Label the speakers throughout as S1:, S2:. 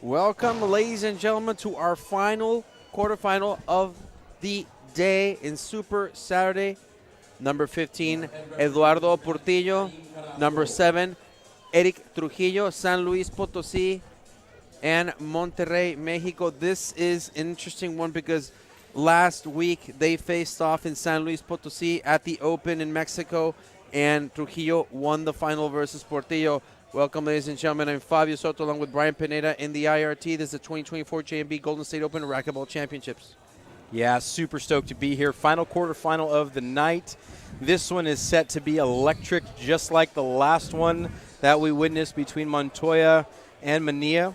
S1: Welcome, ladies and gentlemen, to our final quarterfinal of the day in Super Saturday. Number 15, Eduardo Portillo. Number 7, Eric Trujillo, San Luis Potosí and Monterrey, Mexico. This is an interesting one because last week they faced off in San Luis Potosí at the Open in Mexico, and Trujillo won the final versus Portillo. Welcome, ladies and gentlemen. I'm Fabio Soto along with Brian Pineda in the IRT. This is the 2024 JMB Golden State Open Racquetball Championships.
S2: Yeah, super stoked to be here. Final quarterfinal of the night. This one is set to be electric, just like the last one that we witnessed between Montoya and Mania.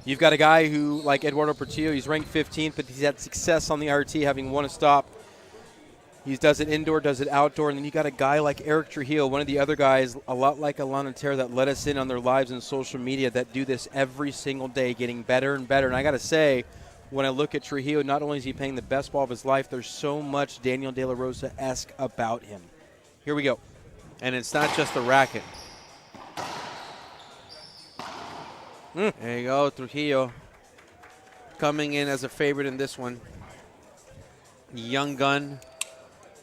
S2: You've got a guy who, like Eduardo Portillo, he's ranked 15th, but he's had success on the IRT, having won a stop. He does it indoor, does it outdoor, and then you got a guy like Eric Trujillo, one of the other guys, a lot like Alana Terra, that let us in on their lives and social media, that do this every single day, getting better and better. And I got to say, when I look at Trujillo, not only is he playing the best ball of his life, there's so much Daniel De La Rosa-esque about him. Here we go.
S1: And it's not just the racket. There you go, Trujillo coming in as a favorite in this one. Young gun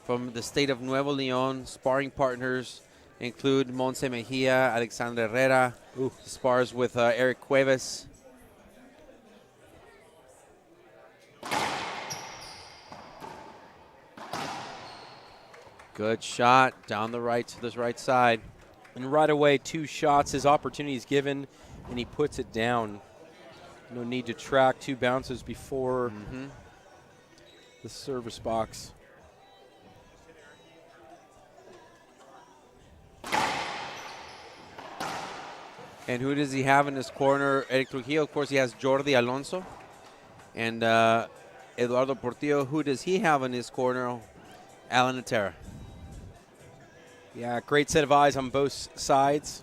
S1: from the state of Nuevo León. Sparring partners include Monse Mejia, Alexandra Herrera. Spars with Eric Cuevas. Good shot down the right to the right side.
S2: And right away, 2 shots. His opportunity is given, and he puts it down. No need to track 2 bounces before the service box.
S1: And who does he have in his corner? Eric Trujillo, of course, he has Jordi Alonso. And Eduardo Portillo, who does he have in his corner? Alana Terra.
S2: Yeah, great set of eyes on both sides.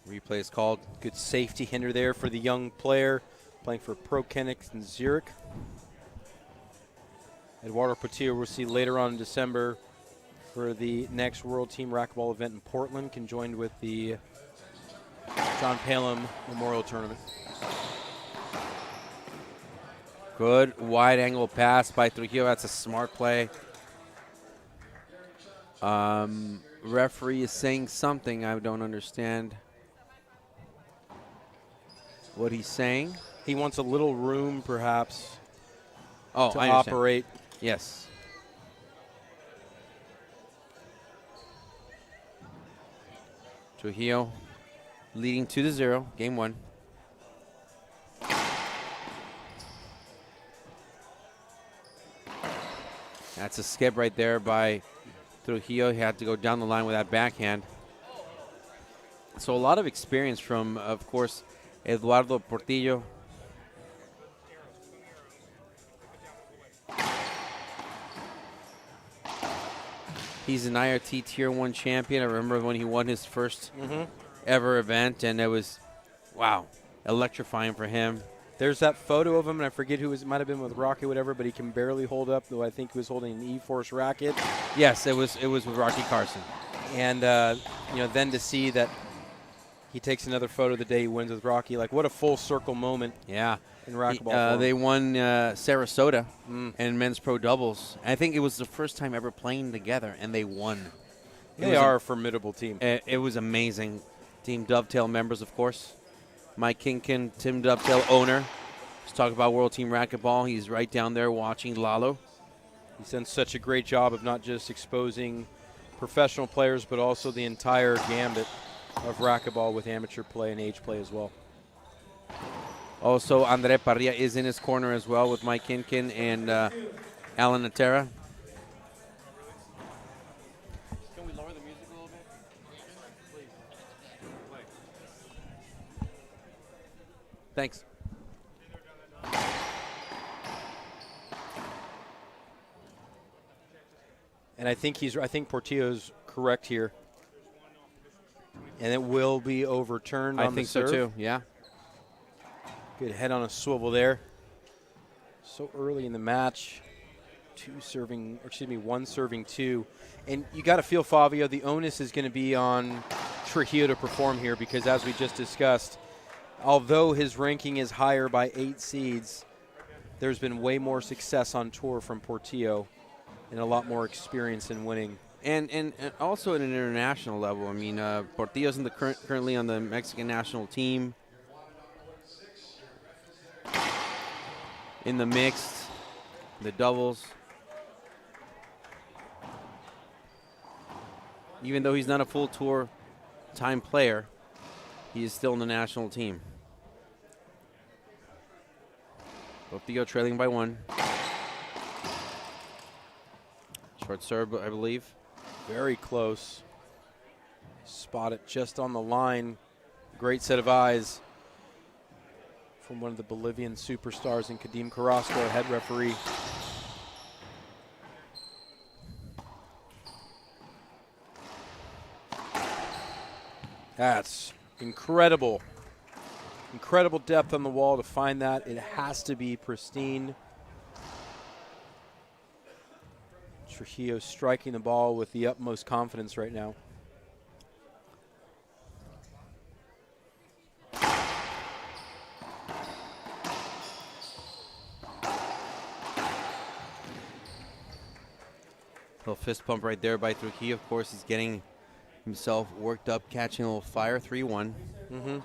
S1: Replay is called.
S2: Good safety hinder there for the young player playing for Pro Kenix in Zurich. Eduardo Portillo we'll see later on in December for the next World Team Racquetball event in Portland, conjoined with the John Palem Memorial Tournament.
S1: Good wide angle pass by Trujillo. That's a smart play. Referee is saying something. I don't understand what he's saying.
S2: He wants a little room, perhaps, to
S1: I understand.
S2: operate.
S1: Yes. Trujillo leading 2-0, game 1. That's a skip right there by Trujillo. He had to go down the line with that backhand. So a lot of experience from, of course, Eduardo Portillo. He's an IRT Tier 1 champion. I remember when he won his first ever event, and it was, wow, electrifying for him.
S2: There's that photo of him, and I forget who it might have been with Rocky, whatever, but he can barely hold up, though I think he was holding an E-Force racket.
S1: Yes, it was with Rocky Carson.
S2: And, then to see that he takes another photo the day he wins with Rocky, like what a full circle moment.
S1: Yeah.
S2: In racquetball.
S1: They won Sarasota in men's pro doubles. I think it was the first time ever playing together, and they won.
S2: They are a formidable team.
S1: It was amazing. Team Dovetail members, of course. Mike Kinkin, Tim Dovetail owner. Let's talk about World Team Racquetball. He's right down there watching Lalo.
S2: He's done such a great job of not just exposing professional players, but also the entire gambit of racquetball with amateur play and age play as well.
S1: Also, Andre Parrilla is in his corner as well with Mike Kinkin and Alana Terra. Can we lower the music a little bit? Please. Thanks.
S2: And I think Portillo's correct here. And it will be overturned on the serve.
S1: I think so too, yeah.
S2: Good head on a swivel there. So early in the match. one serving two. And you got to feel, Fabio, the onus is going to be on Trujillo to perform here because, as we just discussed, although his ranking is higher by 8 seeds, there's been way more success on tour from Portillo and a lot more experience in winning.
S1: And also at an international level. I mean, Portillo's currently on the Mexican national team. In the mixed, the doubles. Even though he's not a full tour time player, he is still in the national team. Portillo trailing by 1. Short serve, I believe.
S2: Very close. Spot it just on the line. Great set of eyes from one of the Bolivian superstars in Kadim Carrasco, head referee. That's incredible. Incredible depth on the wall to find that. It has to be pristine. Trujillo striking the ball with the utmost confidence right now.
S1: Little fist pump right there by Trujillo. Of course, he's getting himself worked up, catching a little fire. 3-1.
S2: Mm-hmm.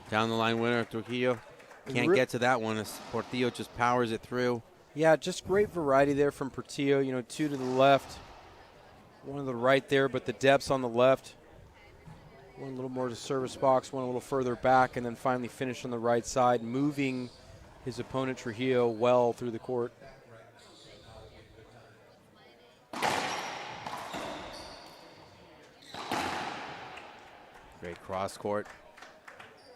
S1: Down the line winner, Trujillo. Can't get to that one as Portillo just powers it through.
S2: Yeah, just great variety there from Portillo. You know, 2 to the left, 1 to the right there, but the depths on the left. 1 a little more to service box, 1 a little further back, and then finally finish on the right side, moving his opponent Trujillo well through the court.
S1: Great cross court.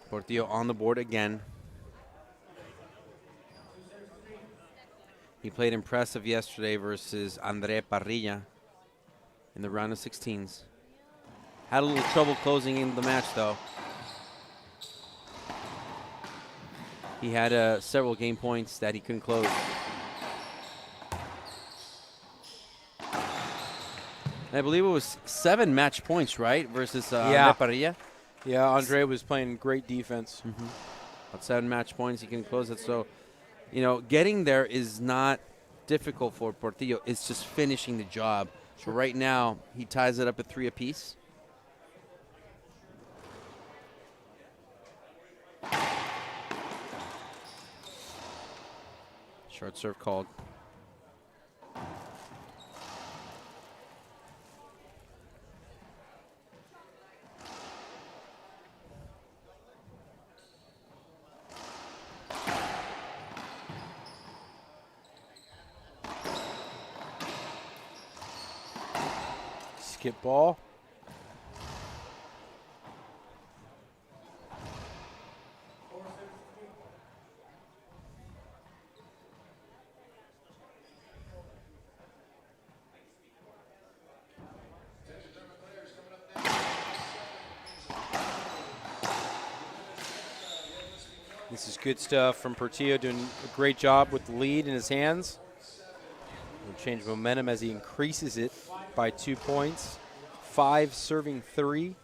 S1: Portillo on the board again. He played impressive yesterday versus Andre Parrilla in the round of 16s. Had a little trouble closing in the match, though. He had several game points that he couldn't close. I believe it was 7 match points, right, versus Andre Parrilla?
S2: Yeah, Andre was playing great defense.
S1: Mm-hmm. About 7 match points, he can close it. So, you know, getting there is not difficult for Portillo. It's just finishing the job. So right now, he ties it up at 3 apiece. Short serve called.
S2: Skip ball. This is good stuff from Portillo, doing a great job with the lead in his hands. He'll change momentum as he increases it by 2 points. 5 serving 3.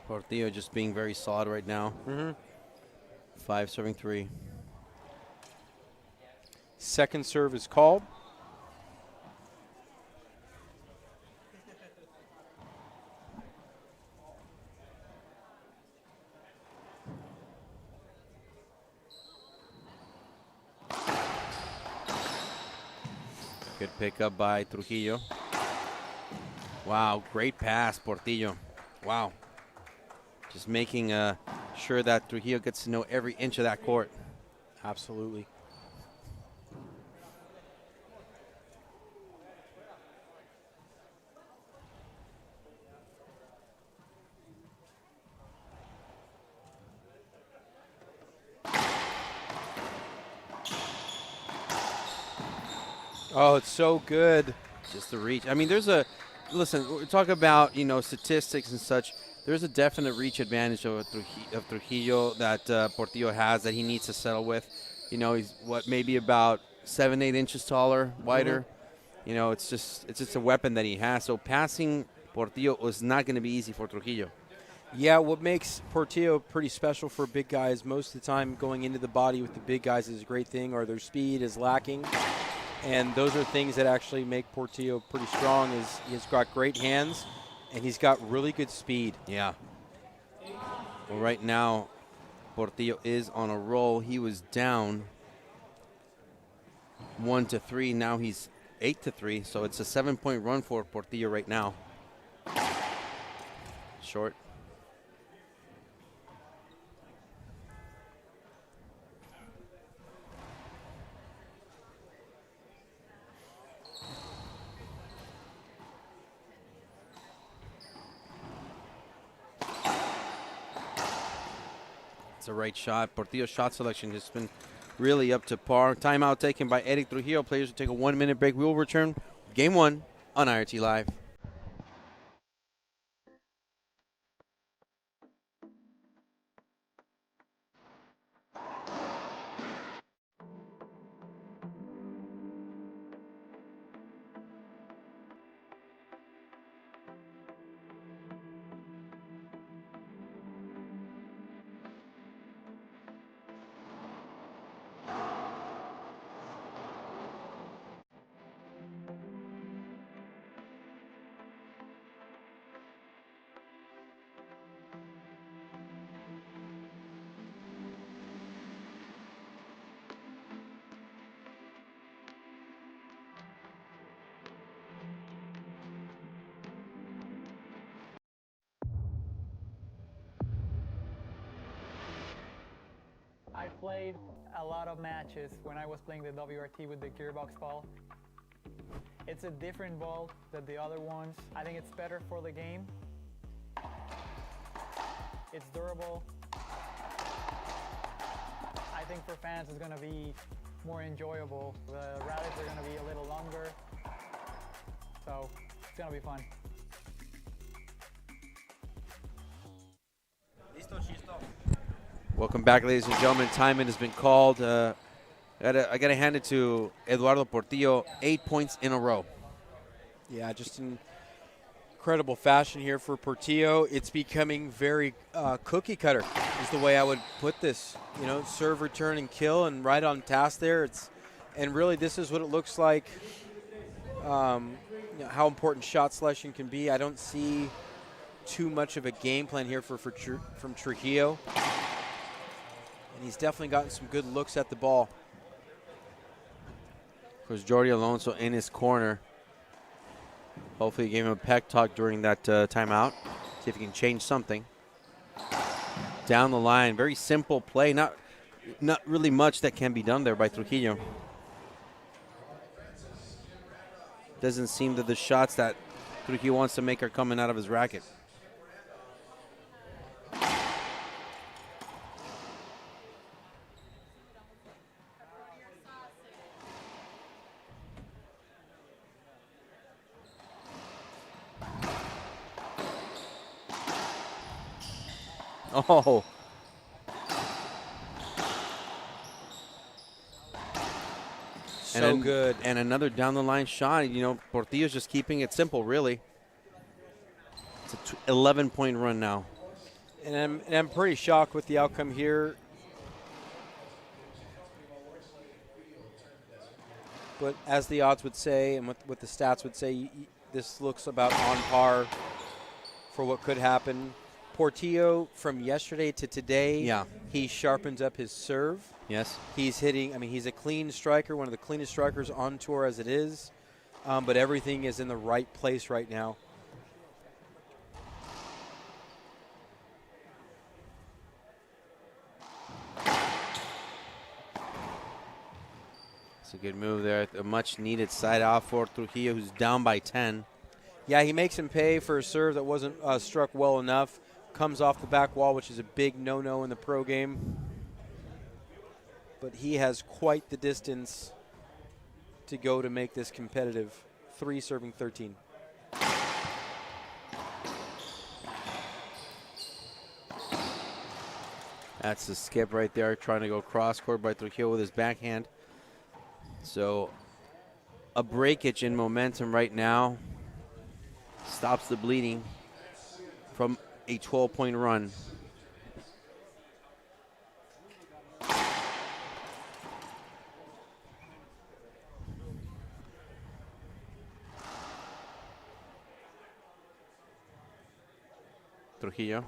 S1: Portillo just being very solid right now. 5 serving 3.
S2: Second serve is called.
S1: Good pickup by Trujillo. Wow, great pass, Portillo. Wow. Just making sure that Trujillo gets to know every inch of that court.
S2: Absolutely. Oh, it's so good.
S1: Just the reach. I mean, listen, we talk about, statistics and such. There's a definite reach advantage of Trujillo that Portillo has that he needs to settle with. He's maybe about 7-8 inches taller, wider. It's just a weapon that he has. So passing Portillo is not going to be easy for Trujillo.
S2: Yeah, what makes Portillo pretty special for big guys, most of the time going into the body with the big guys is a great thing, or their speed is lacking. And those are things that actually make Portillo pretty strong. He's got great hands, and he's got really good speed.
S1: Yeah. Well, right now, Portillo is on a roll. He was down 1-3. Now he's 8-3. So it's a 7-point run for Portillo right now. Short. The right shot. Portillo's shot selection has been really up to par. Timeout taken by Eric Trujillo. Players will take a 1-minute break. We will return Game 1 on IRT Live.
S3: I played a lot of matches when I was playing the WRT with the gearbox ball. It's a different ball than the other ones. I think it's better for the game. It's durable. I think for fans it's going to be more enjoyable. The rallies are going to be a little longer. So it's going to be fun.
S1: Welcome back, ladies and gentlemen. Timeout has been called. I gotta hand it to Eduardo Portillo. 8 points in a row.
S2: Yeah, just in incredible fashion here for Portillo. It's becoming very cookie cutter is the way I would put this. Serve, return, and kill, and right on task there. And really this is what it looks like. How important shot selection can be. I don't see too much of a game plan here from Trujillo. And he's definitely gotten some good looks at the ball.
S1: Of course, Jordi Alonso in his corner. Hopefully he gave him a pep talk during that timeout. See if he can change something. Down the line, very simple play. Not really much that can be done there by Trujillo. Doesn't seem that the shots that Trujillo wants to make are coming out of his racket. Oh.
S2: So good.
S1: And another down the line shot. Portillo's just keeping it simple, really. It's a 11-point run now.
S2: And I'm pretty shocked with the outcome here. But as the odds would say and what the stats would say, this looks about on par for what could happen. Portillo, from yesterday to today, he sharpens up his serve.
S1: Yes.
S2: He's hitting, he's a clean striker, one of the cleanest strikers on tour as it is. But everything is in the right place right now.
S1: It's a good move there. A much-needed side out for Trujillo, who's down by 10.
S2: Yeah, he makes him pay for a serve that wasn't struck well enough. Comes off the back wall, which is a big no-no in the pro game. But he has quite the distance to go to make this competitive. 3 serving 13.
S1: That's the skip right there, trying to go cross court by Trujillo with his backhand. So a breakage in momentum right now stops the bleeding from a 12-point run. Trujillo.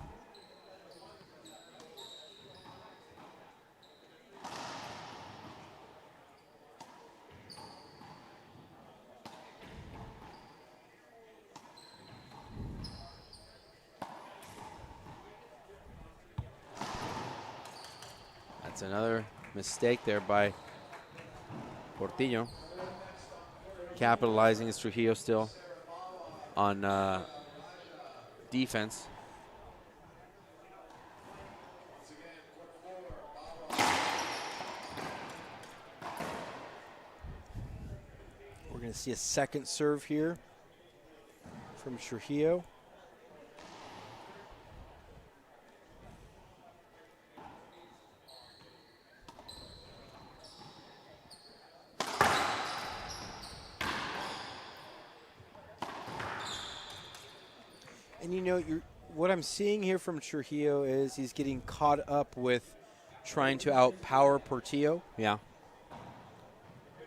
S1: That's another mistake there by Portillo. Capitalizing is Trujillo still on defense.
S2: We're going to see a second serve here from Trujillo. And you know, what I'm seeing here from Trujillo is he's getting caught up with trying to outpower Portillo.
S1: Yeah.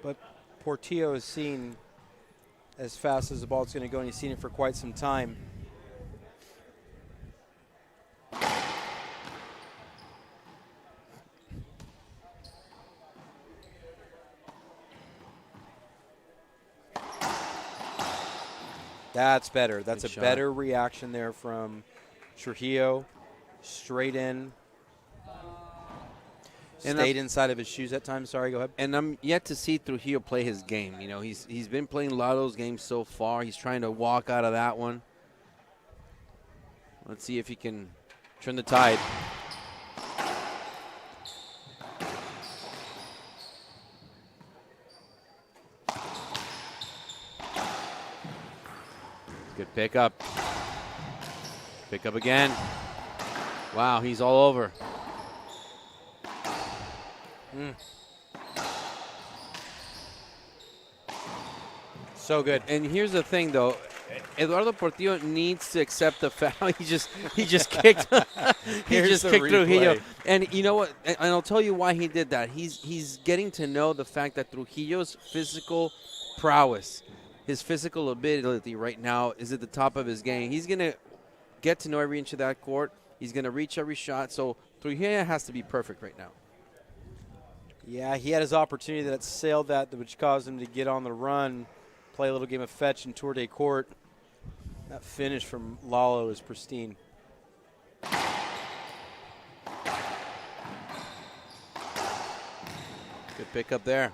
S2: But Portillo is seen as fast as the ball's going to go, and he's seen it for quite some time. That's better. That's
S1: Good
S2: a
S1: shot.
S2: better reaction there from Trujillo. Straight in.
S1: And
S2: Stayed inside of his shoes at times. Sorry, go ahead.
S1: And I'm yet to see Trujillo play his game. You know, he's been playing a lot of those games so far. He's trying to walk out of that one. Let's see if he can turn the tide. Good pickup. Pick up again. Wow, he's all over.
S2: So good.
S1: And here's the thing, though. Eduardo Portillo needs to accept the foul. He just kicked. He
S2: Here's
S1: just
S2: the
S1: kicked Trujillo.
S2: replay.
S1: And you know what? And I'll tell you why he did that. He's getting to know the fact that Trujillo's physical prowess, his physical ability right now is at the top of his game. He's gonna get to know every inch of that court. He's gonna reach every shot. So Trujillo has to be perfect right now.
S2: Yeah, he had his opportunity that sailed that, which caused him to get on the run, play a little game of fetch and tour de court. That finish from Lalo is pristine.
S1: Good pickup there.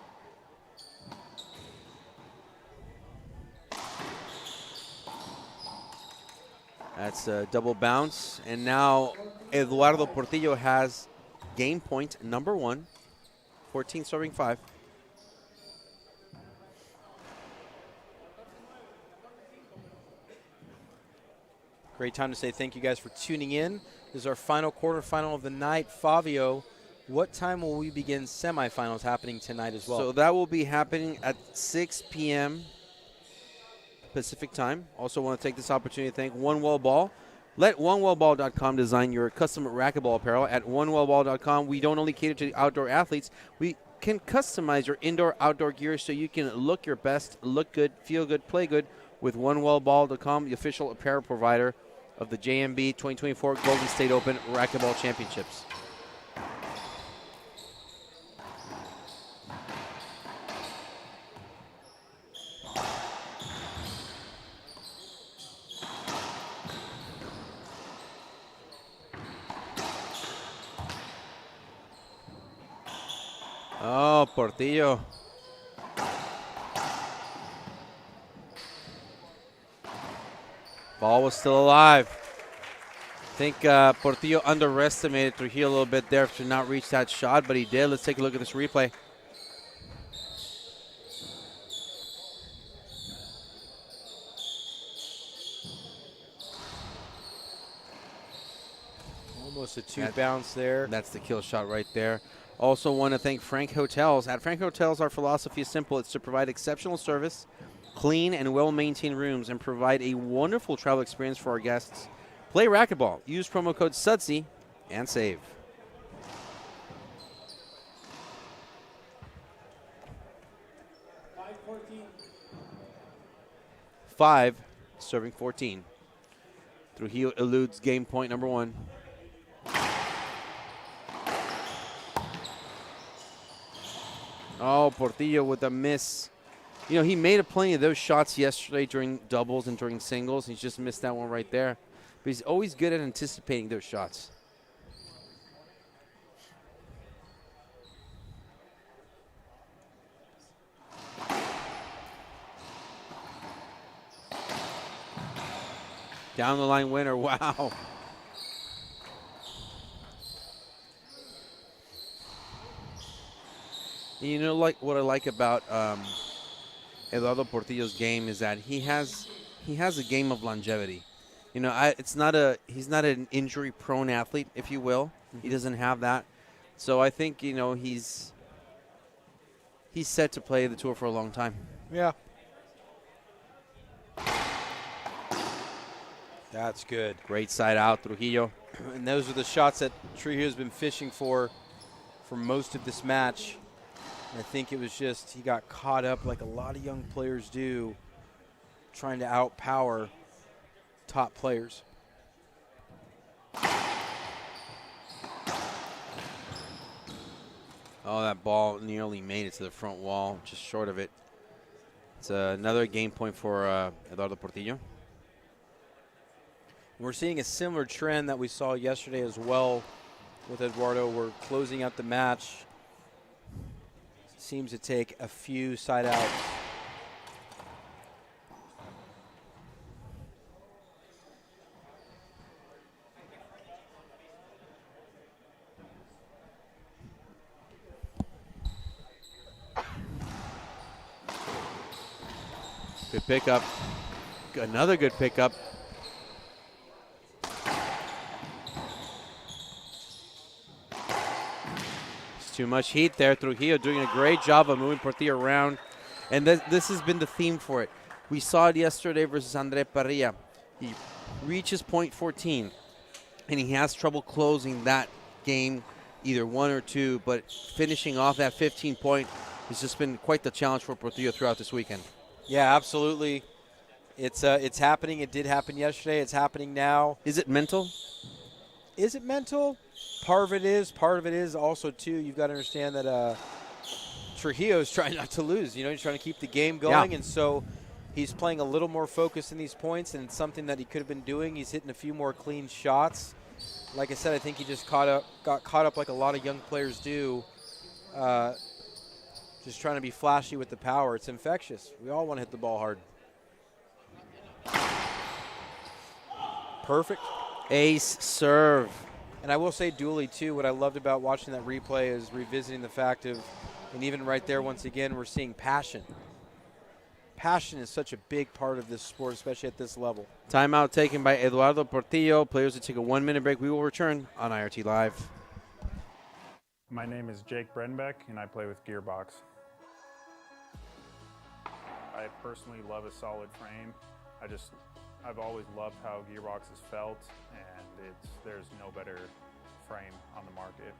S1: That's a double bounce. And now Eduardo Portillo has game point number 1. 14 serving 5.
S2: Great time to say thank you guys for tuning in. This is our final quarterfinal of the night. Fabio, what time will we begin semifinals happening tonight as well?
S1: So that will be happening at 6 p.m. Pacific time. Also want to take this opportunity to thank One Well Ball. Let onewellball.com design your custom racquetball apparel. At onewellball.com, we don't only cater to outdoor athletes. We can customize your indoor-outdoor gear so you can look your best, look good, feel good, play good with onewellball.com, the official apparel provider of the JMB 2024 Golden State Open Racquetball Championships. Oh, Portillo. Ball was still alive. I think Portillo underestimated Trujillo a little bit there to not reach that shot, but he did. Let's take a look at this replay.
S2: Almost a two bounce there.
S1: That's the kill shot right there. Also want to thank Frank Hotels. At Frank Hotels, our philosophy is simple. It's to provide exceptional service, clean and well-maintained rooms, and provide a wonderful travel experience for our guests. Play racquetball. Use promo code SUDSI and save. 5 serving 14. Trujillo eludes game point number 1. Oh, Portillo with a miss. You know, he made plenty of those shots yesterday during doubles and during singles. He's just missed that one right there. But he's always good at anticipating those shots. Down the line winner, wow. You know, like what I like about Eduardo Portillo's game is that he has a game of longevity. You know, he's not an injury-prone athlete, if you will. Mm-hmm. He doesn't have that. So I think, you know, he's set to play the tour for a long time.
S2: Yeah. That's good.
S1: Great side out, Trujillo.
S2: And those are the shots that Trujillo's been fishing for most of this match. And I think it was just he got caught up like a lot of young players do, trying to outpower top players.
S1: Oh, that ball nearly made it to the front wall, just short of it. It's another game point for Eduardo Portillo.
S2: We're seeing a similar trend that we saw yesterday as well with Eduardo. We're closing out the match. Seems to take a few side outs.
S1: Good pickup. Another good pickup. Too much heat there. Trujillo doing a great job of moving Portillo around. And this has been the theme for it. We saw it yesterday versus Andre Parrilla. He reaches point 14, and he has trouble closing that game, either 1 or 2, but finishing off that 15 point has just been quite the challenge for Portillo throughout this weekend.
S2: Yeah, absolutely. It's happening. It did happen yesterday. It's happening now.
S1: Is it mental?
S2: Is it mental? Part of it is. Part of it is also, too, you've got to understand that Trujillo is trying not to lose. You know, he's trying to keep the game going, and so he's playing a little more focused in these points, and it's something that he could have been doing. He's hitting a few more clean shots. Like I said, I think he just got caught up like a lot of young players do, just trying to be flashy with the power. It's infectious. We all want to hit the ball hard. Perfect.
S1: Ace serve.
S2: And I will say dually, too, what I loved about watching that replay is revisiting the fact of, and even right there, once again, we're seeing passion. Passion is such a big part of this sport, especially at this level.
S1: Timeout taken by Eduardo Portillo. Players will take a 1-minute break. We will return on IRT Live.
S4: My name is Jake Brenbeck, and I play with Gearbox. I personally love a solid frame. I've always loved how Gearbox has felt, and there's no better frame on the market.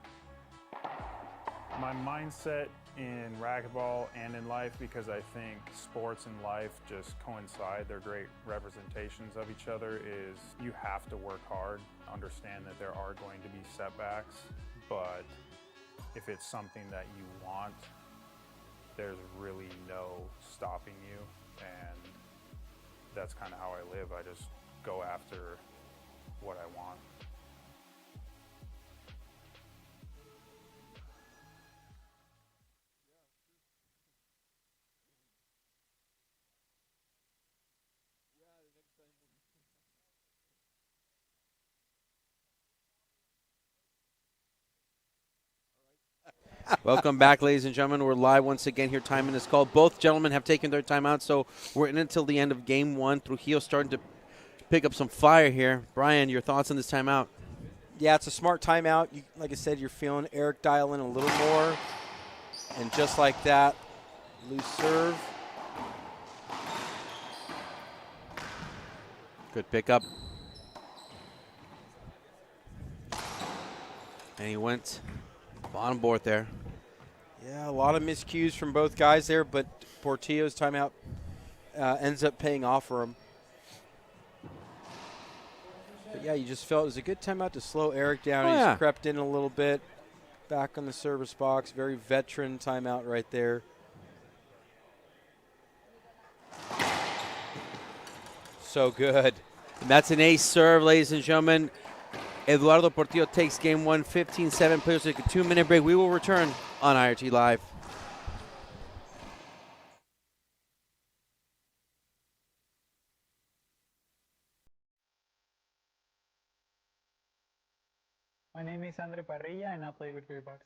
S4: My mindset in racquetball and in life, because I think sports and life just coincide, they're great representations of each other, is you have to work hard, understand that there are going to be setbacks, but if it's something that you want, there's really no stopping you, and that's kind of how I live. I just go after what I want.
S1: Welcome back, ladies and gentlemen. We're live once again here. Timing is called. Both gentlemen have taken their timeout, so we're in until the end of game one. Trujillo starting to pick up some fire here. Brian, your thoughts on this timeout?
S2: Yeah, it's a smart timeout. Like I said, you're feeling Eric dial in a little more. And just like that, loose serve.
S1: Good pickup. And he went bottom board there.
S2: Yeah, a lot of miscues from both guys there, but Portillo's timeout ends up paying off for him. But yeah, you just felt it was a good timeout to slow Eric down.
S1: Oh,
S2: He's
S1: yeah.
S2: crept in a little bit, back on the service box. Very veteran timeout right there. So good.
S1: And that's an ace serve, ladies and gentlemen. Eduardo Portillo takes game one, 15-7. Players take a 2-minute break. We will return on IRT Live.
S3: My name is Andre Parrilla, and I play with Gearbox.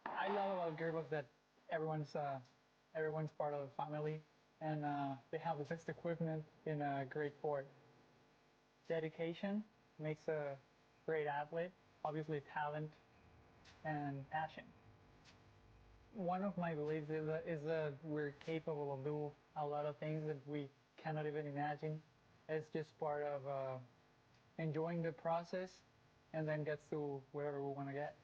S3: I love about Gearbox that everyone's part of the family, and they have the best equipment in a great sport. Dedication makes a great athlete, obviously talent and passion. One of my beliefs is that we're capable of doing a lot of things that we cannot even imagine. It's just part of enjoying the process and then gets to wherever we want to get.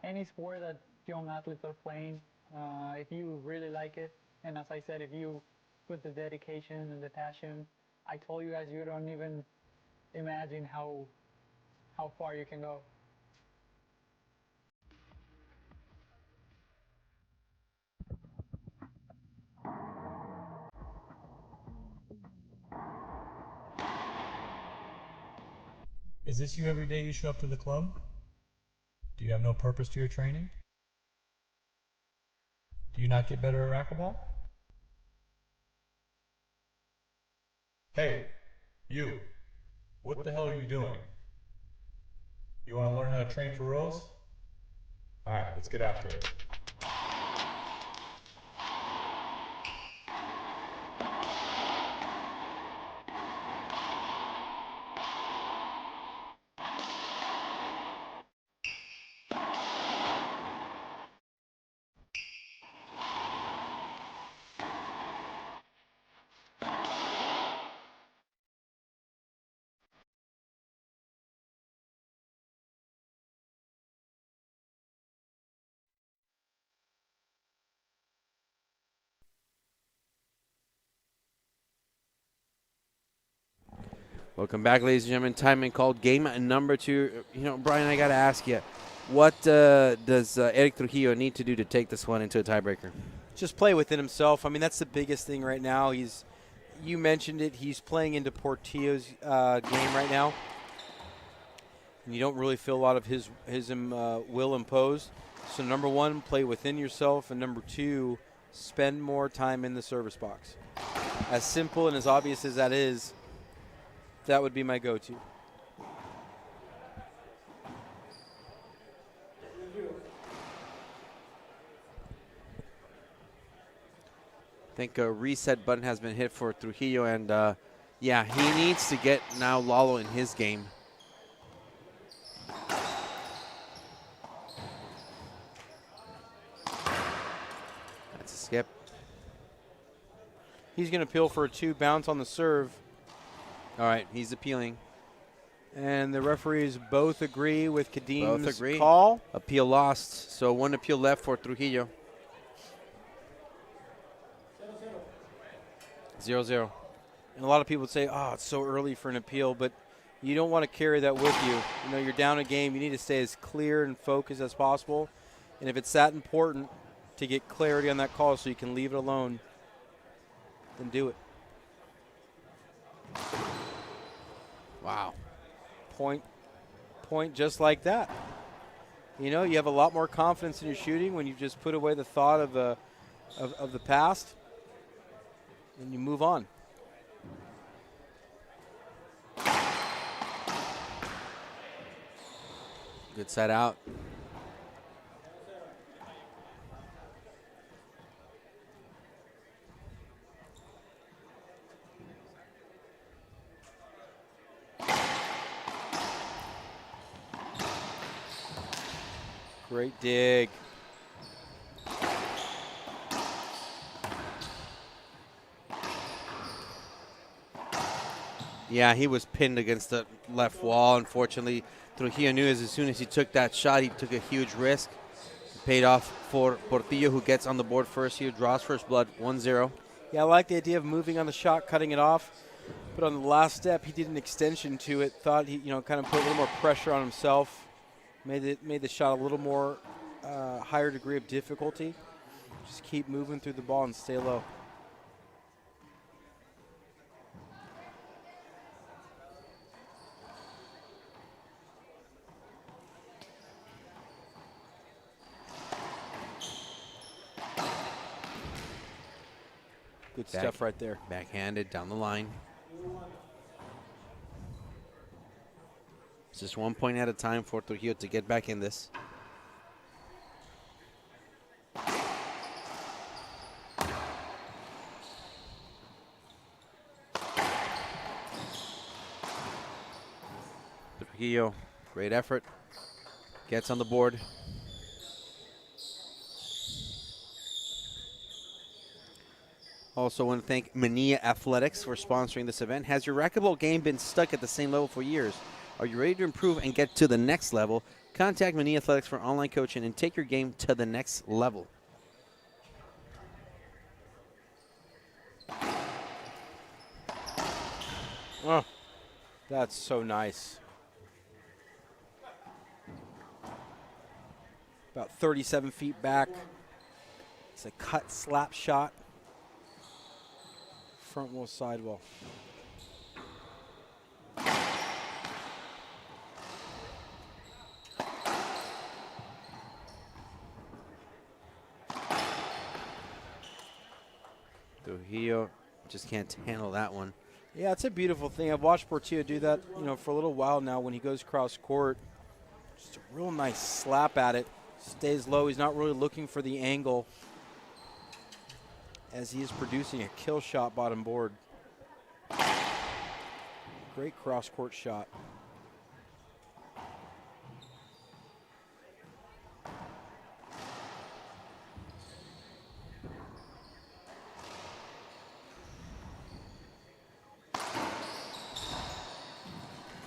S3: Any sport that young athletes are playing, if you really like it, and as I said, if you put the dedication and the passion, I told you guys you don't even imagine how far you can go.
S5: Is this you every day you show up to the club? Do you have no purpose to your training? Do you not get better at racquetball? Hey, you. What the hell are you doing? You want to learn how to train for rows? Alright, let's get after it.
S1: Welcome back, ladies and gentlemen. Timing called game number 2. You know, Brian, I got to ask you, what does Eric Trujillo need to do to take this one into a tiebreaker?
S2: Just play within himself. I mean, that's the biggest thing right now. You mentioned it, he's playing into Portillo's game right now. And you don't really feel a lot of his will imposed. So number one, play within yourself. And number two, spend more time in the service box. As simple and as obvious as that is, that would be my go-to.
S1: I think a reset button has been hit for Trujillo, and yeah, he needs to get now Lalo in his game. That's a skip.
S2: He's going to appeal for a 2 bounce on the serve.
S1: All right, he's appealing.
S2: And the referees both agree with Kadim's
S1: agree.
S2: call.
S1: Appeal lost, so one appeal left for Trujillo. 0-0.
S2: And a lot of people would say, oh, it's so early for an appeal, but you don't want to carry that with you. You know, you're down a game. You need to stay as clear and focused as possible. And if it's that important to get clarity on that call so you can leave it alone, then do it.
S1: Wow.
S2: Point just like that. You know, you have a lot more confidence in your shooting when you just put away the thought of the past and you move on.
S1: Good set out.
S2: Great dig.
S1: Yeah, he was pinned against the left wall. Unfortunately, Trujillo knew as soon as he took that shot, he took a huge risk. Paid off for Portillo, who gets on the board first here, draws first blood, 1-0.
S2: Yeah, I like the idea of moving on the shot, cutting it off. But on the last step, he did an extension to it. Thought he, kind of put a little more pressure on himself. Made the shot a little more higher degree of difficulty. Just keep moving through the ball and stay low. Good stuff right there.
S1: Backhanded down the line. It's just 1 point at a time for Trujillo to get back in this. Trujillo, great effort. Gets on the board. Also want to thank Mania Athletics for sponsoring this event. Has your racquetball game been stuck at the same level for years? Are you ready to improve and get to the next level? Contact Mania Athletics for online coaching and take your game to the next level.
S2: Oh, that's so nice. About 37 feet back. It's a cut slap shot. Front wall, side wall.
S1: Trujillo just can't handle that one.
S2: Yeah, it's a beautiful thing. I've watched Portillo do that, for a little while now when he goes cross court. Just a real nice slap at it. Stays low. He's not really looking for the angle as he is producing a kill shot bottom board. Great cross court shot.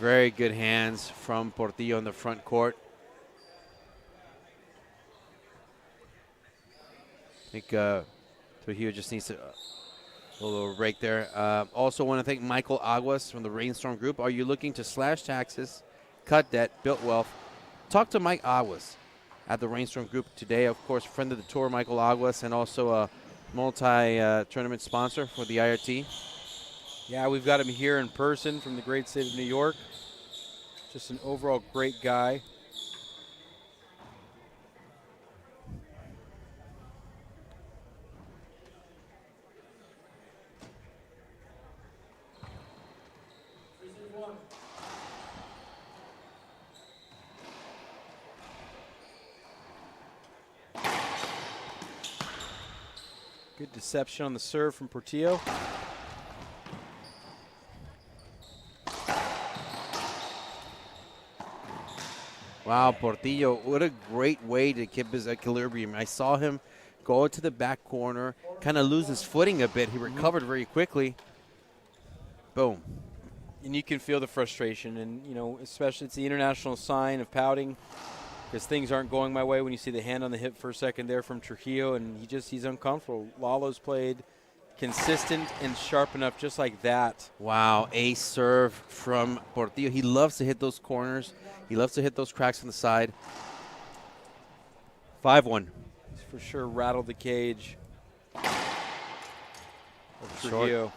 S1: Very good hands from Portillo in the front court. I think Trujillo just needs a little break there. Also want to thank Michael Aguas from the Rainstorm Group. Are you looking to slash taxes, cut debt, build wealth? Talk to Mike Aguas at the Rainstorm Group today. Of course, friend of the tour, Michael Aguas, and also a multi-tournament sponsor for the IRT.
S2: Yeah, we've got him here in person from the great state of New York. Just an overall great guy. Good deception on the serve from Portillo.
S1: Wow, Portillo, what a great way to keep his equilibrium. I saw him go to the back corner, kind of lose his footing a bit. He recovered very quickly. Boom.
S2: And you can feel the frustration, and, especially it's the international sign of pouting because things aren't going my way when you see the hand on the hip for a second there from Trujillo, and he's uncomfortable. Lalo's played consistent and sharp enough just like that.
S1: Wow, ace serve from Portillo. He loves to hit those corners. He loves to hit those cracks on the side. 5-1.
S2: He's for sure rattled the cage of
S1: Short.
S2: Trujillo.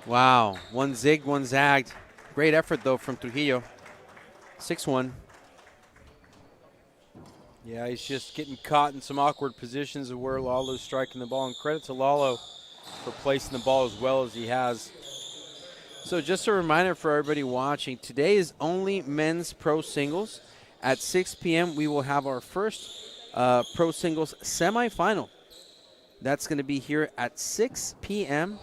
S1: Wow. One zigged, one zagged. Great effort, though, from Trujillo. 6-1.
S2: Yeah, he's just getting caught in some awkward positions of where Lalo's striking the ball. And credit to Lalo for placing the ball as well as he has.
S1: So just a reminder for everybody watching, today is only men's pro singles. At 6 p.m., we will have our first pro singles semifinal. That's going to be here at 6 p.m.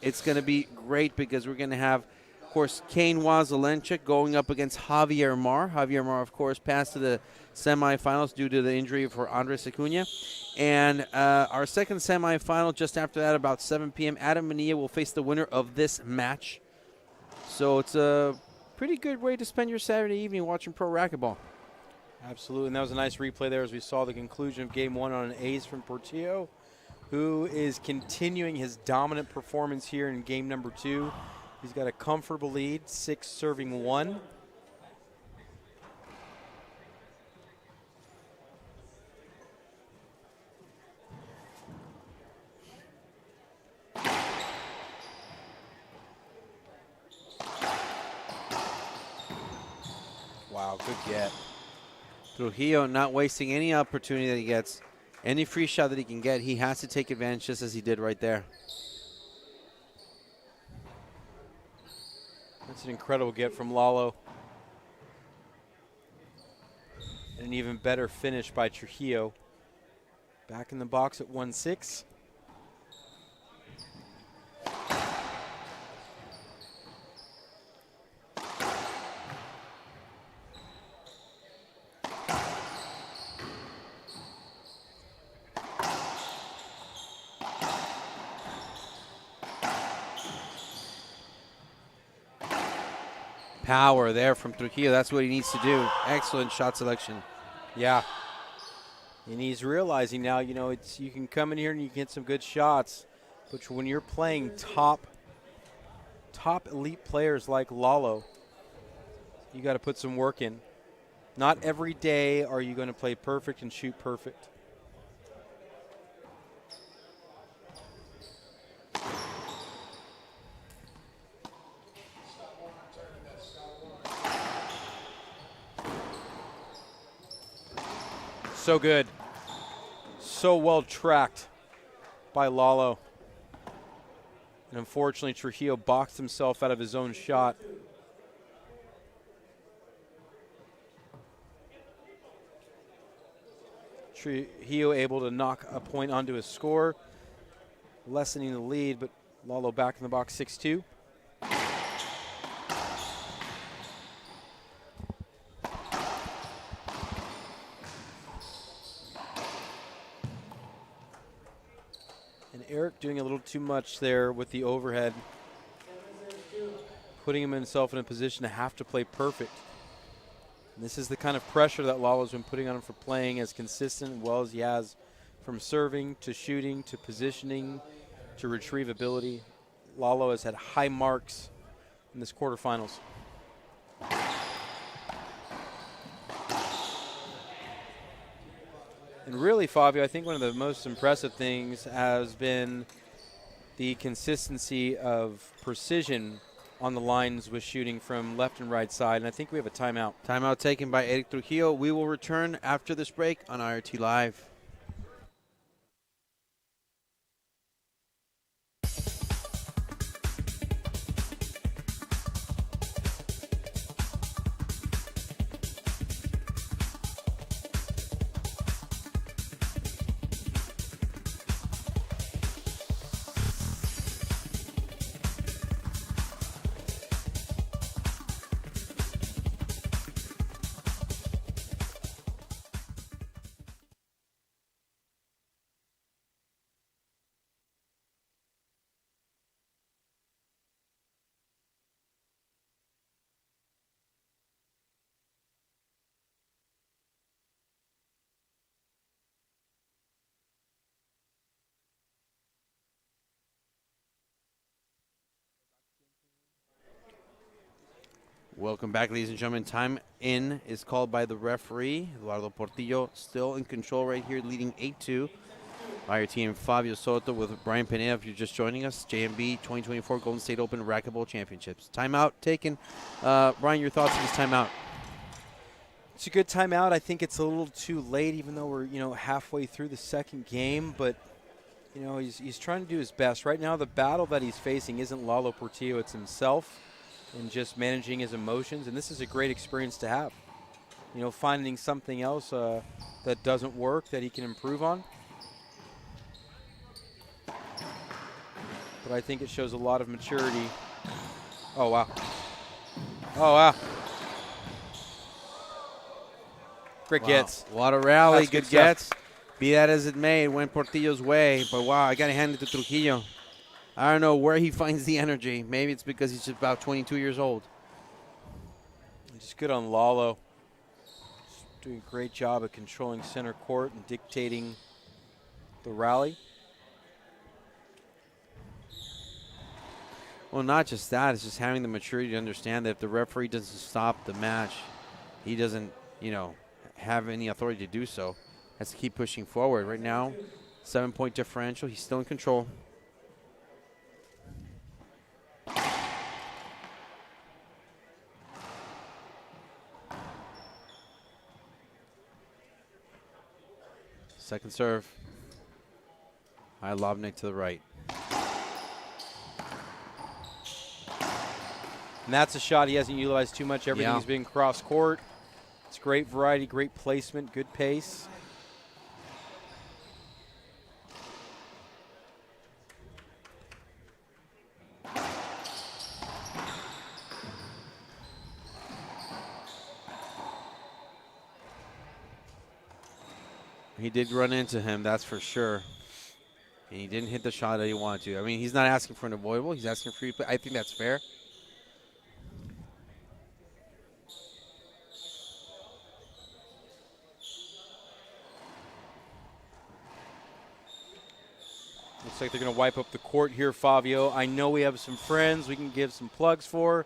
S1: It's going to be great because we're going to have, of course, Kane Wazelenchik going up against Javier Mar. Javier Mar, of course, passed to the semifinals due to the injury for Andres Acuna. And our second semifinal, just after that, about 7 p.m., Adam Mania will face the winner of this match. So it's a pretty good way to spend your Saturday evening watching pro racquetball.
S2: Absolutely, and that was a nice replay there as we saw the conclusion of game one on an ace from Portillo, who is continuing his dominant performance here in game number two. He's got a comfortable lead, 6-1. Wow, good get.
S1: Trujillo not wasting any opportunity that he gets. Any free shot that he can get, he has to take advantage, just as he did right there.
S2: That's an incredible get from Lalo. And an even better finish by Trujillo. Back in the box at 1-6.
S1: Power there from Trujillo. That's what he needs to do. Excellent shot selection.
S2: Yeah. And he's realizing now, you know, you can come in here and you can get some good shots, but when you're playing top elite players like Lalo, you got to put some work in. Not every day are you going to play perfect and shoot perfect. So good. So well tracked by Lalo. And unfortunately, Trujillo boxed himself out of his own shot. Trujillo able to knock a point onto his score, lessening the lead, but Lalo back in the box 6-2. And Eric doing a little too much there with the overhead, putting himself in a position to have to play perfect. And this is the kind of pressure that Lalo's been putting on him for playing as consistent and well as he has, from serving to shooting to positioning to retrievability. Lalo has had high marks in this quarterfinals. And really, Fabio, I think one of the most impressive things has been the consistency of precision on the lines with shooting from left and right side. And I think we have a timeout.
S1: Timeout taken by Eric Trujillo. We will return after this break on IRT Live. Welcome back, ladies and gentlemen. Time in is called by the referee. Eduardo Portillo still in control right here, leading 8-2. by your team, Fabio Soto with Brian Pineda. If you're just joining us, JMB 2024 Golden State Open Racquetball Championships. Timeout taken. Brian, your thoughts on this timeout?
S2: It's a good timeout. I think it's a little too late, even though we're halfway through the second game. But he's trying to do his best right now. The battle that he's facing isn't Lalo Portillo; it's himself, and just managing his emotions. And this is a great experience to have. Finding something else that doesn't work that he can improve on. But I think it shows a lot of maturity. Oh wow! Oh wow! Great gets.
S1: What a rally.
S2: That's
S1: good
S2: good stuff.
S1: gets. Be that as it may, it went Portillo's way. But wow, I got to hand it to Trujillo. I don't know where he finds the energy. Maybe it's because he's just about 22 years old.
S2: Just good on Lalo. Just doing a great job of controlling center court and dictating the rally.
S1: Well, not just that. It's just having the maturity to understand that if the referee doesn't stop the match, he doesn't, have any authority to do so. Has to keep pushing forward. Right now, 7-point differential. He's still in control. Second serve. High Lobnik to the right.
S2: And that's a shot he hasn't utilized too much. Everything's been cross court. It's great variety, great placement, good pace.
S1: He did run into him, that's for sure. And he didn't hit the shot that he wanted to. I mean, he's not asking for an avoidable. He's asking for replay. I think that's fair.
S2: Looks like they're going to wipe up the court here, Fabio. I know we have some friends we can give some plugs for.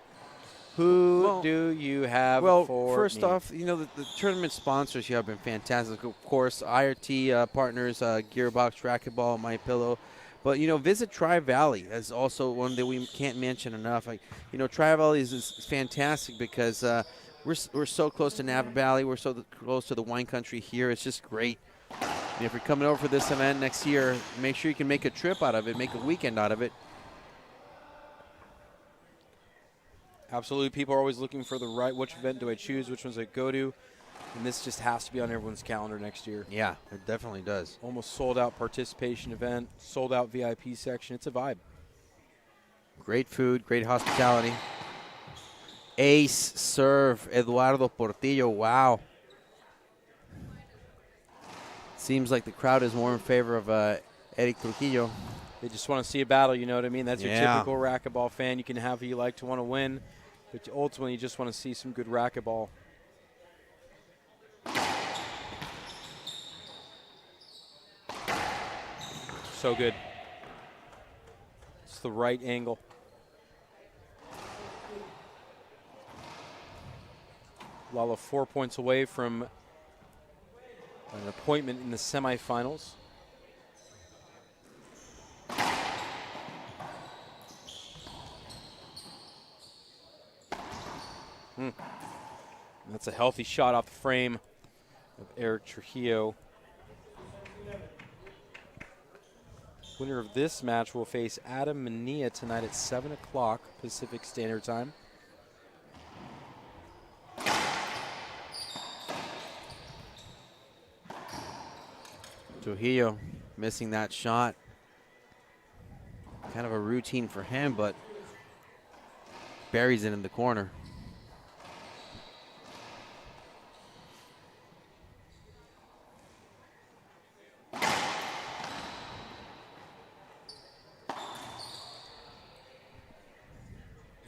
S2: Who do you have for
S1: first
S2: me?
S1: off, the tournament sponsors here have been fantastic. Of course, IRT partners, Gearbox, Racquetball, My Pillow. But, visit Tri-Valley. That's also one that we can't mention enough. Tri-Valley is fantastic because we're so close to Napa Valley. We're so close to the wine country here. It's just great. And if you're coming over for this event next year, make sure you can make a trip out of it, make a weekend out of it.
S2: Absolutely. People are always looking for which event do I choose, which ones I go to. And this just has to be on everyone's calendar next year.
S1: Yeah, it definitely does.
S2: Almost sold out participation event, sold out VIP section. It's a vibe.
S1: Great food, great hospitality. Ace serve, Eduardo Portillo. Wow. Seems like the crowd is more in favor of Eric Trujillo.
S2: They just want to see a battle, you know what I mean? That's your
S1: Yeah.
S2: typical racquetball fan. You can have who you like to want to win, but ultimately you just want to see some good racquetball. So good. It's the right angle. Lalo 4 points away from an appointment in the semifinals. That's a healthy shot off the frame of Eric Trujillo. Winner of this match will face Adam Mania tonight at 7 o'clock Pacific Standard Time.
S1: Trujillo missing that shot. Kind of a routine for him, but buries it in the corner.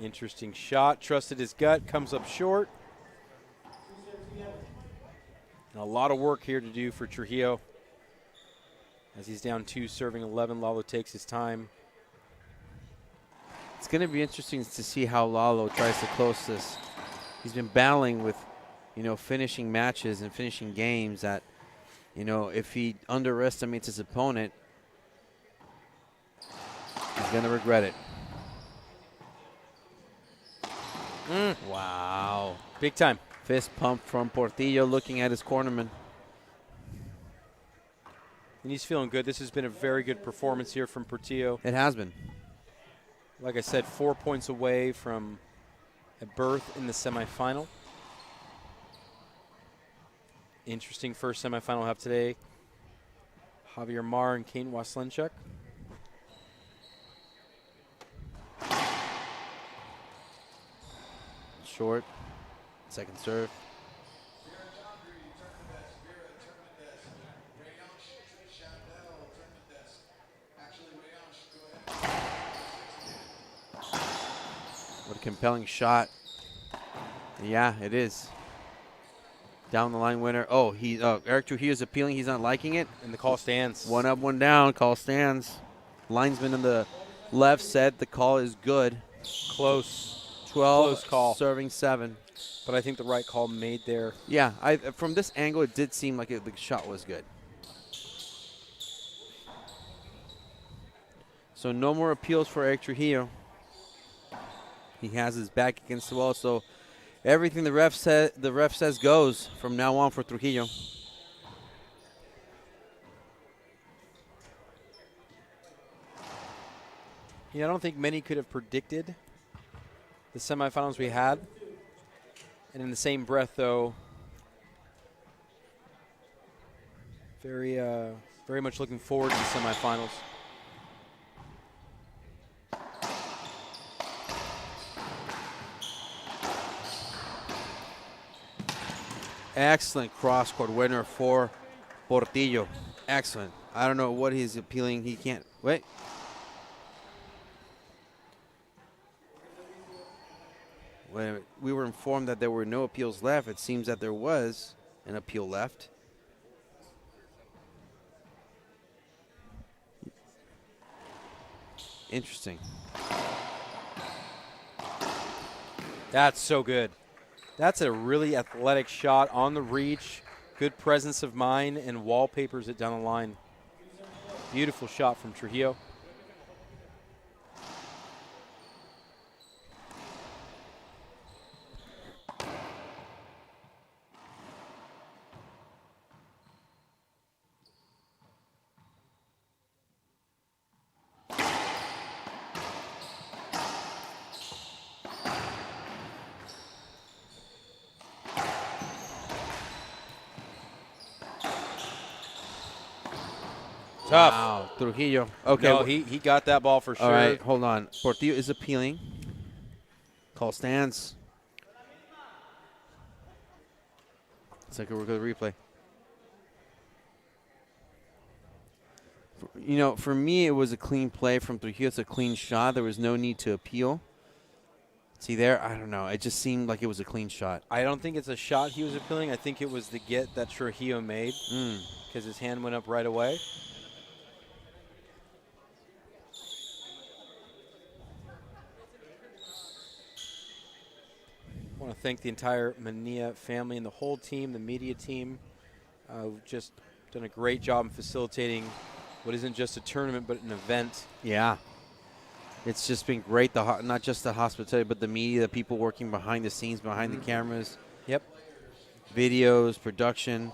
S2: Interesting shot, trusted his gut, comes up short. And a lot of work here to do for Trujillo. As he's down 2, serving 11, Lalo takes his time.
S1: It's going to be interesting to see how Lalo tries to close this. He's been battling with, finishing matches and finishing games that, You know, if he underestimates his opponent, he's going to regret it. Wow.
S2: Big time.
S1: Fist pump from Portillo looking at his cornerman.
S2: And he's feeling good. This has been a very good performance here from Portillo.
S1: It has been.
S2: Like I said, 4 points away from a berth in the semifinal. Interesting first semifinal we'll have today. Javier Mar and Kane Waslenchuk.
S1: Short. Second serve. What a compelling shot. Yeah, it is. Down the line winner. Oh, Eric Trujillo's appealing. He's not liking it.
S2: And the call stands.
S1: One up, one down. Call stands. Linesman on the left said the call is good.
S2: Close.
S1: 12,
S2: Close call.
S1: Serving 7.
S2: But I think the right call made there.
S1: Yeah, from this angle, it did seem like the shot was good. So no more appeals for Eric Trujillo. He has his back against the wall, so everything the ref says goes from now on for Trujillo.
S2: Yeah, I don't think many could have predicted the semifinals we had. And in the same breath, though, very much looking forward to the semifinals.
S1: Excellent cross-court winner for Portillo. Excellent. I don't know what he's appealing. He can't. Wait. When we were informed that there were no appeals left, it seems that there was an appeal left. Interesting.
S2: That's so good. That's a really athletic shot on the reach. Good presence of mind and wallpapers it down the line. Beautiful shot from Trujillo. Tough.
S1: Wow, Trujillo. Okay.
S2: No, he got that ball for sure.
S1: All right, hold on. Portillo is appealing. Call stands. It's like we're going to replay. You know, for me, it was a clean play from Trujillo. It's a clean shot. There was no need to appeal. See there? I don't know. It just seemed like it was a clean shot.
S2: I don't think it's a shot he was appealing. I think it was the get that Trujillo made because his hand went up right away. I want to thank the entire Mania family and the whole team, the media team, who've just done a great job in facilitating what isn't just a tournament but an event.
S1: Yeah. It's just been great, not just the hospitality, but the media, the people working behind the scenes, behind the cameras.
S2: Yep.
S1: Videos, production,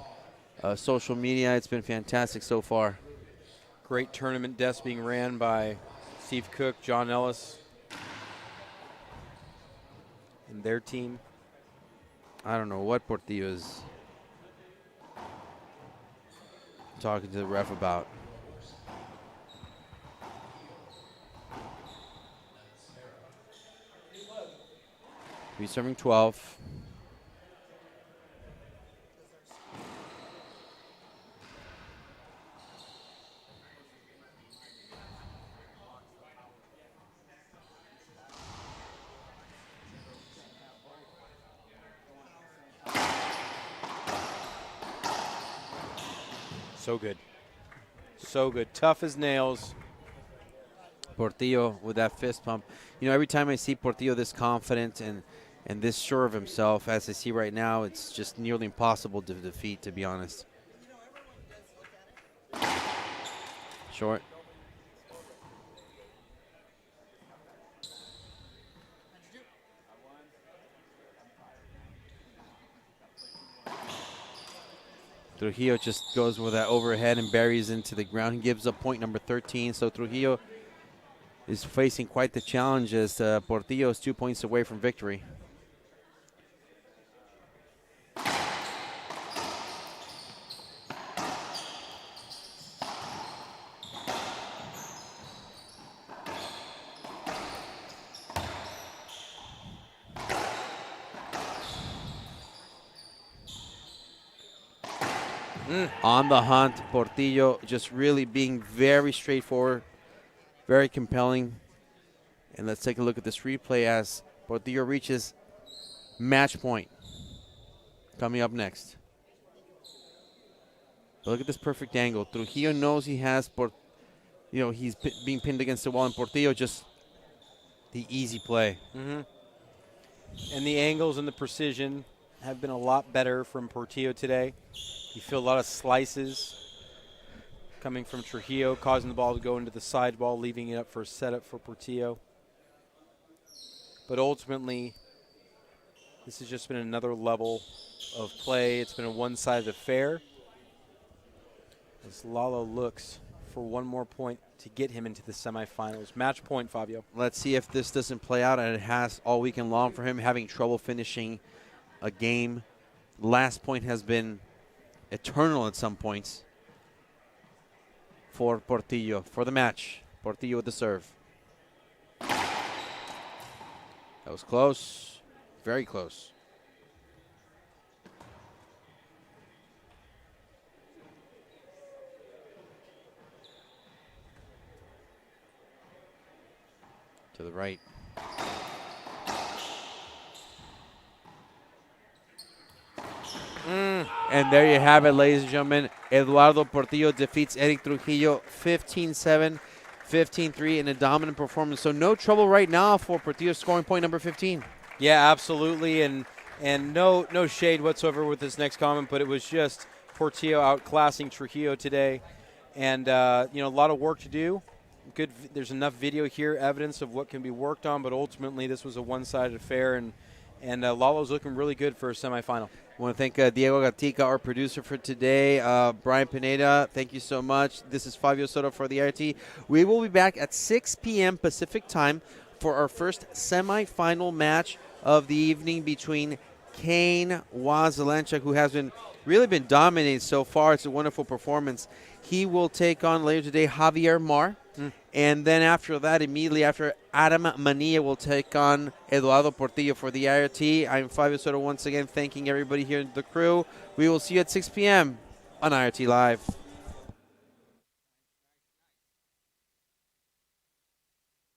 S1: social media. It's been fantastic so far.
S2: Great tournament desk being ran by Steve Cook, John Ellis, and their team.
S1: I don't know what Portillo is talking to the ref about. He's serving 12.
S2: So good. So good. Tough as nails.
S1: Portillo with that fist pump. You know, every time I see Portillo this confident and this sure of himself, as I see right now, it's just nearly impossible to defeat, to be honest. Short. Trujillo just goes with that overhead and buries into the ground. He gives up point number 13. So Trujillo is facing quite the challenge as Portillo is 2 points away from victory. On the hunt, Portillo just really being very straightforward, very compelling. And let's take a look at this replay as Portillo reaches match point. Coming up next. But look at this perfect angle. Trujillo knows he has, he's being pinned against the wall, and Portillo just the easy play.
S2: And the angles and the precision have been a lot better from Portillo today. You feel a lot of slices coming from Trujillo, causing the ball to go into the sideball, leaving it up for a setup for Portillo. But ultimately, this has just been another level of play. It's been a one-sided affair. As Lalo looks for one more point to get him into the semifinals. Match point, Fabio.
S1: Let's see if this doesn't play out, and it has all weekend long for him, having trouble finishing a game. Last point has been eternal at some points for Portillo for the match. Portillo with the serve. That was close, very close. To the right. And there you have it, ladies and gentlemen. Eduardo Portillo defeats Eric Trujillo 15-7, 15-3 in a dominant performance. So no trouble right now for Portillo, scoring point number 15.
S2: Yeah, absolutely. And no shade whatsoever with this next comment, but it was just Portillo outclassing Trujillo today. And, a lot of work to do. There's enough video here, evidence of what can be worked on, but ultimately this was a one-sided affair, and Lalo's looking really good for a semifinal.
S1: I want to thank Diego Gatica, our producer for today. Brian Pineda, thank you so much. This is Fabio Soto for the IRT. We will be back at 6 p.m. Pacific time for our first semifinal match of the evening between Kane Wazelenchuk, who has really been dominating so far. It's a wonderful performance. He will take on later today Javier Mar. And then after that, immediately after, Adam Mania will take on Eduardo Portillo for the IRT. I'm Fabio Soto once again, thanking everybody here in the crew. We will see you at 6 p.m. on IRT Live.